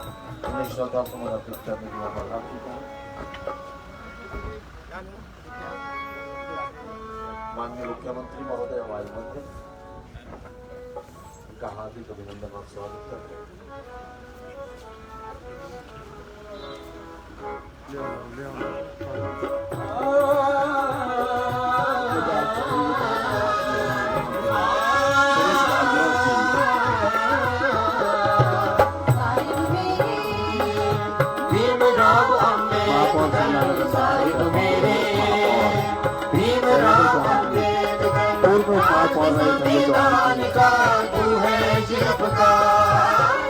उन्हें श्रद्धा समर्पित करने के लिए बढ़ा चुका हूँ। माननीय मुख्यमंत्री महोदय वायुमंडल उनका हार्दिक अभिनंदन और स्वागत करते हैं। संविधान का तू है शिल्पकार,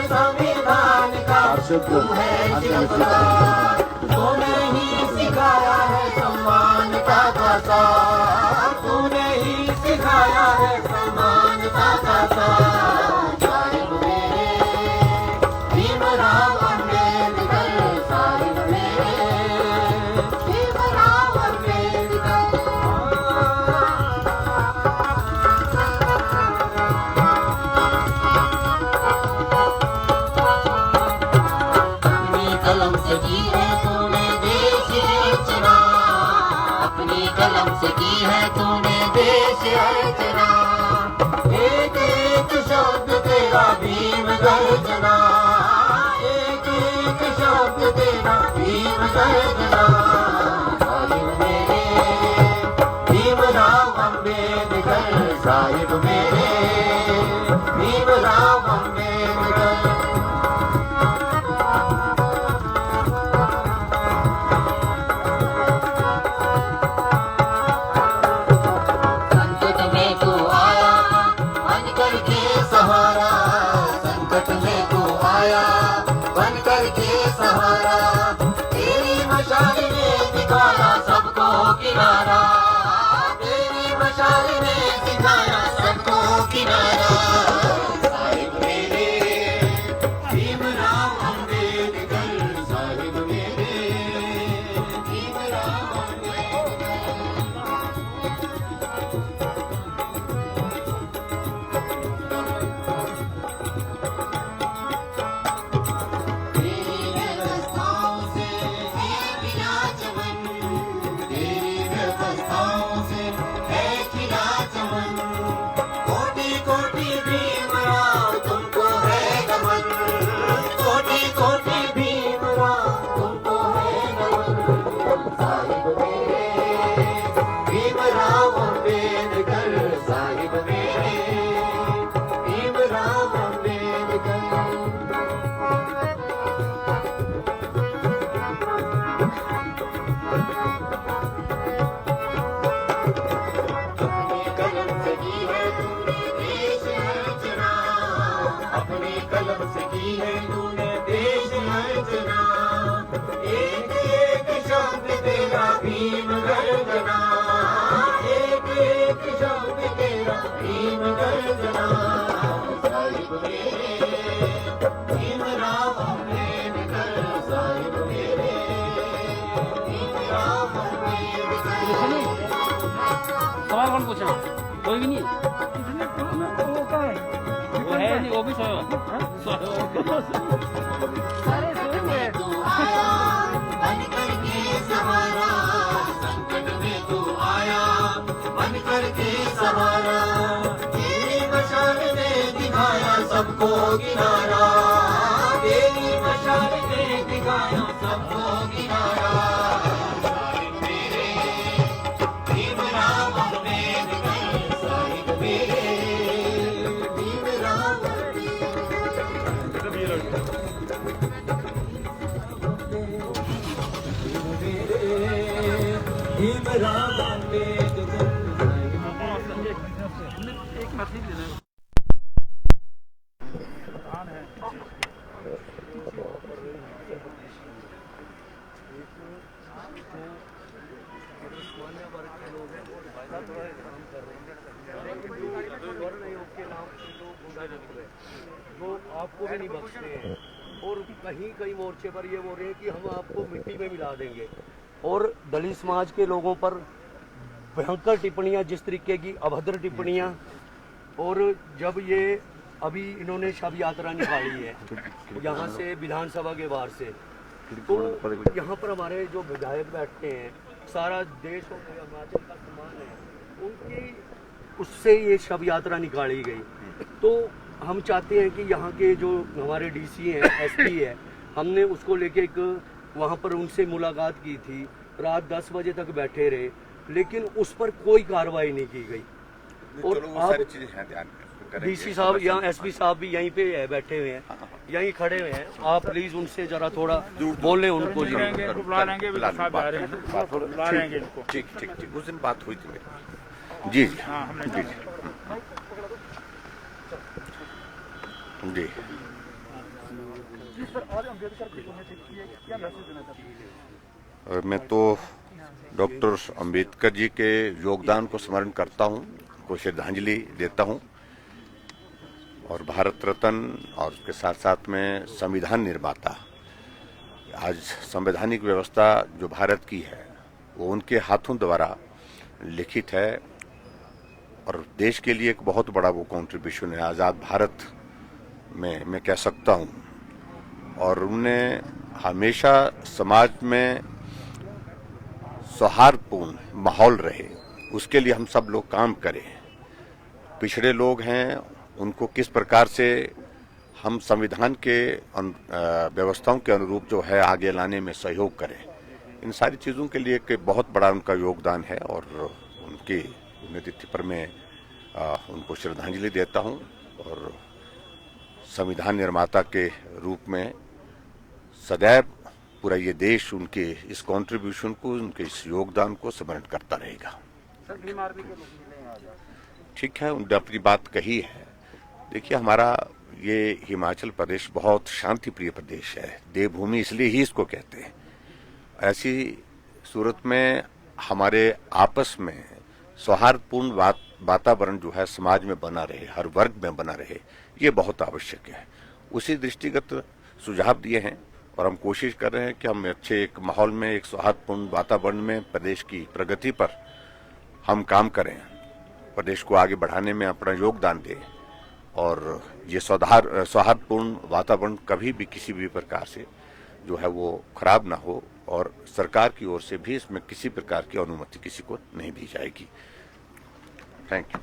संविधान का तू है शिल्पकार, तूने ही सिखाया है समानता का सार, तूने ही सिखाया है समानता का सार। साहिब मेरे भीमराव अम्बेडकर, साहिब मेरे भीमराव अम्बेडकर। कलम से की है तूने देश अर्चना, अपनी कलम से की है तूने देश अर्चना, एक एक शब्द तेरा भीम गर्जना, एक एक शब्द तेरा भीम गर्जना। साहिब मेरे भीमराव अम्बेडकर, साहिब मेरे भीमराव अम्बेडकर। संकट में तू आया बन करके सहारा, तेरी मशाल ने दिखाया सबको किनारा, तेरी मशाल ने दिखाया सबको किनारा। साहिब मेरे भीमराव अम्बेडकर, साहिब मेरे भीमराव अम्बेडकर। अपनी कलम से की है तूने देश अर्चना, एक एक शब्द तेरा भीम गर्जना, एक एक शब्द तेरा भीम गर्जना। साहिब मेरे भीमराव अम्बेडकर, साहिब मेरे भीमराव अम्बेडकर। सवाल कौन पूछना? कोई भी नहीं वो है नहीं, वो भी सोया तू आया बन करके सहारा, संकट में तू आया बन करके सहारा, तेरी मशाल ने दिखाया सबको किनारा, तेरी मशाल ने दिखाया सबको किनारा। साहिब मेरे भीमराव अम्बेडकर, साहिब मेरे भीमराव भीमराव अम्बेडकर। एक मछली दे दो। वो आपको भी नहीं बख्शते हैं और कहीं मोर्चे पर ये बोल रहे हैं कि हम आपको मिट्टी में मिला देंगे। और दलित समाज के लोगों पर भयंकर टिप्पणियां, जिस तरीके की अभद्र टिप्पणियां, और जब ये अभी इन्होंने शव यात्रा निकाली है यहाँ से विधानसभा के बाहर से। तो यहाँ पर हमारे जो विधायक बैठते हैं, सारा देश और हिमाचल का सम्मान है, उनके उससे ये शव यात्रा निकाली गई। तो हम चाहते हैं कि यहाँ के जो हमारे डीसी हैं, एसपी है, हमने उसको लेके एक वहाँ पर उनसे मुलाकात की थी, रात 10 बजे तक बैठे रहे, लेकिन उस पर कोई कार्रवाई नहीं की गई। और आप डीसी साहब या एसपी साहब भी यहीं पे है, बैठे हुए हैं, यहीं खड़े हुए हैं, आप प्लीज उनसे जरा थोड़ा बोले उनको जी। ठीक ठीक ठीक, उस दिन बात हुई थी मेरी। जी जी जी जी। मैं तो डॉक्टर अंबेडकर जी के योगदान को स्मरण करता हूँ, को श्रद्धांजलि देता हूँ, और भारत रत्न और उसके साथ साथ में संविधान निर्माता, आज संवैधानिक व्यवस्था जो भारत की है वो उनके हाथों द्वारा लिखित है और देश के लिए एक बहुत बड़ा वो कंट्रीब्यूशन है आज़ाद भारत में मैं कह सकता हूँ। और उनने हमेशा समाज में सौहार्दपूर्ण माहौल रहे, उसके लिए हम सब लोग काम करें। पिछड़े लोग हैं, उनको किस प्रकार से हम संविधान के व्यवस्थाओं के अनुरूप जो है आगे लाने में सहयोग करें, इन सारी चीज़ों के लिए एक बहुत बड़ा उनका योगदान है। और उनकी पुण्यतिथि पर मैं उनको श्रद्धांजलि देता हूं और संविधान निर्माता के रूप में सदैव पूरा ये देश उनके इस कंट्रीब्यूशन को, उनके इस योगदान को स्मरण करता रहेगा। ठीक है, उन्होंने अपनी बात कही है। देखिए, हमारा ये हिमाचल प्रदेश बहुत शांति प्रिय प्रदेश है, देवभूमि इसलिए ही इसको कहते हैं। ऐसी सूरत में हमारे आपस में सौहार्दपूर्ण वातावरण जो है समाज में बना रहे, हर वर्ग में बना रहे, ये बहुत आवश्यक है। उसी दृष्टिगत सुझाव दिए हैं और हम कोशिश कर रहे हैं कि हम अच्छे एक माहौल में, एक सौहार्दपूर्ण वातावरण में प्रदेश की प्रगति पर हम काम करें, प्रदेश को आगे बढ़ाने में अपना योगदान दें और ये सौहार्दपूर्ण वातावरण कभी भी किसी भी प्रकार से जो है वो खराब ना हो और सरकार की ओर से भी इसमें किसी प्रकार की अनुमति किसी को नहीं दी जाएगी। Thank you.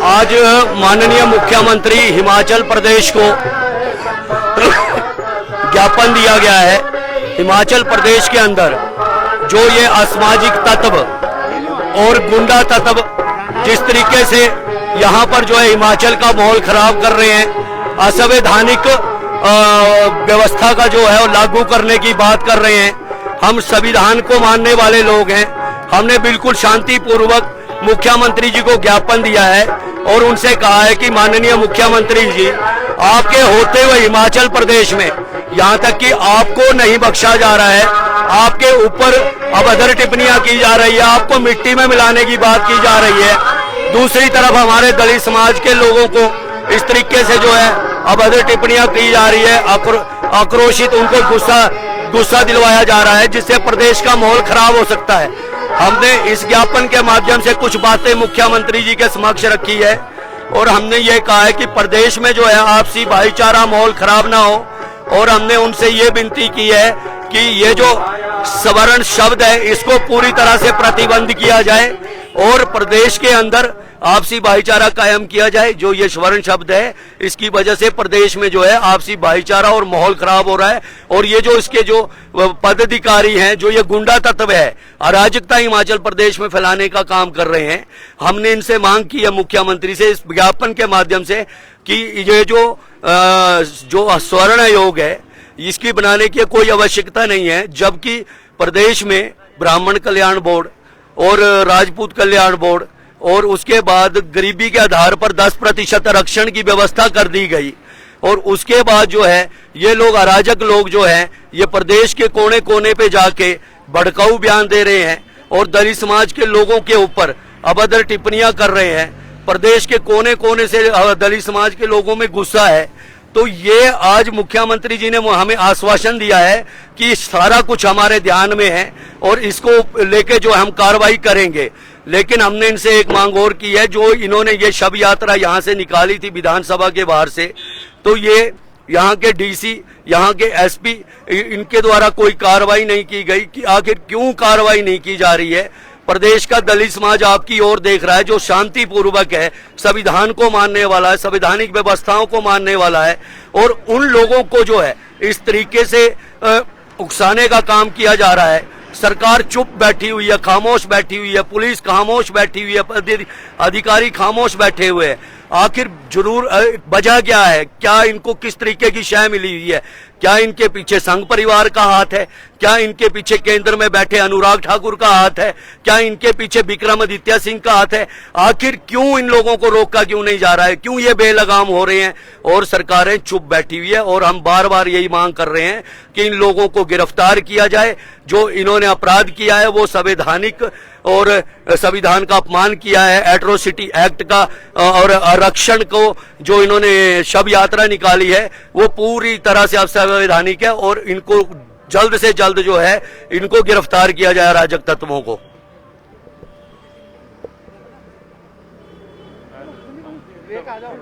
आज माननीय मुख्यमंत्री हिमाचल प्रदेश को ज्ञापन दिया गया है। हिमाचल प्रदेश के अंदर जो ये असामाजिक तत्व और गुंडा तत्व जिस तरीके से यहाँ पर जो है हिमाचल का माहौल खराब कर रहे हैं, असंवैधानिक व्यवस्था का जो है वो लागू करने की बात कर रहे हैं। हम संविधान को मानने वाले लोग हैं। हमने बिल्कुल शांतिपूर्वक मुख्यमंत्री जी को ज्ञापन दिया है और उनसे कहा है कि माननीय मुख्यमंत्री जी, आपके होते हुए हिमाचल प्रदेश में यहाँ तक कि आपको नहीं बख्शा जा रहा है, आपके ऊपर अभद्र टिप्पणियां की जा रही है, आपको मिट्टी में मिलाने की बात की जा रही है। दूसरी तरफ हमारे दलित समाज के लोगों को इस तरीके से जो है अभद्र टिप्पणियां की जा रही है, आक्रोशित उनको गुस्सा दिलवाया जा रहा है, जिससे प्रदेश का माहौल खराब हो सकता है। हमने इस ज्ञापन के माध्यम से कुछ बातें मुख्यमंत्री जी के समक्ष रखी है और हमने ये कहा है कि प्रदेश में जो है आपसी भाईचारा माहौल खराब ना हो और हमने उनसे ये विनती की है कि ये जो सवर्ण शब्द है इसको पूरी तरह से प्रतिबंध किया जाए और प्रदेश के अंदर आपसी भाईचारा कायम किया जाए। जो ये स्वर्ण शब्द है इसकी वजह से प्रदेश में जो है आपसी भाईचारा और माहौल खराब हो रहा है और ये जो इसके जो पदाधिकारी हैं, जो ये गुंडा तत्व है, अराजकता हिमाचल प्रदेश में फैलाने का काम कर रहे हैं। हमने इनसे मांग की है मुख्यमंत्री से इस ज्ञापन के माध्यम से कि ये जो स्वर्ण योग है इसकी बनाने की कोई आवश्यकता नहीं है, जबकि प्रदेश में ब्राह्मण कल्याण बोर्ड और राजपूत कल्याण बोर्ड और उसके बाद गरीबी के आधार पर 10% आरक्षण की व्यवस्था कर दी गई। और उसके बाद जो है ये लोग अराजक लोग जो हैं ये प्रदेश के कोने कोने पे जाके भड़काऊ बयान दे रहे हैं और दलित समाज के लोगों के ऊपर अभद्र टिप्पणियां कर रहे हैं। प्रदेश के कोने कोने से दलित समाज के लोगों में गुस्सा है। तो ये आज मुख्यमंत्री जी ने हमें आश्वासन दिया है कि सारा कुछ हमारे ध्यान में है और इसको लेके जो हम कार्रवाई करेंगे। लेकिन हमने इनसे एक मांग और की है, जो इन्होंने ये शव यात्रा यहाँ से निकाली थी विधानसभा के बाहर से, तो ये यहाँ के डीसी, यहाँ के एसपी, इनके द्वारा कोई कार्रवाई नहीं की गई कि आखिर क्यों कार्रवाई नहीं की जा रही है। प्रदेश का दलित समाज आपकी ओर देख रहा है, जो शांतिपूर्वक है, संविधान को मानने वाला है, संवैधानिक व्यवस्थाओं को मानने वाला है, और उन लोगों को जो है इस तरीके से उकसाने का काम किया जा रहा है। सरकार चुप बैठी हुई है, खामोश बैठी हुई है, पुलिस खामोश बैठी हुई है, अधिकारी खामोश बैठे हुए हैं। आखिर जरूर वजह क्या है? क्या इनको किस तरीके की शय मिली हुई है? क्या इनके पीछे संघ परिवार का हाथ है? क्या इनके पीछे केंद्र में बैठे अनुराग ठाकुर का हाथ है? क्या इनके पीछे विक्रमादित्य सिंह का हाथ है? आखिर क्यों इन लोगों को रोका क्यों नहीं जा रहा है? क्यों ये बेलगाम हो रहे हैं और सरकारें चुप बैठी हुई है? और हम बार बार यही मांग कर रहे हैं कि इन लोगों को गिरफ्तार किया जाए। जो इन्होंने अपराध किया है वो संवैधानिक और संविधान का अपमान किया है, एट्रोसिटी एक्ट का और आरक्षण को जो इन्होंने शव यात्रा निकाली है वो पूरी तरह से असंवैधानिक है और इनको जल्द से जल्द जो है इनको गिरफ्तार किया जाए, अराजक तत्वों को। आ जाओ।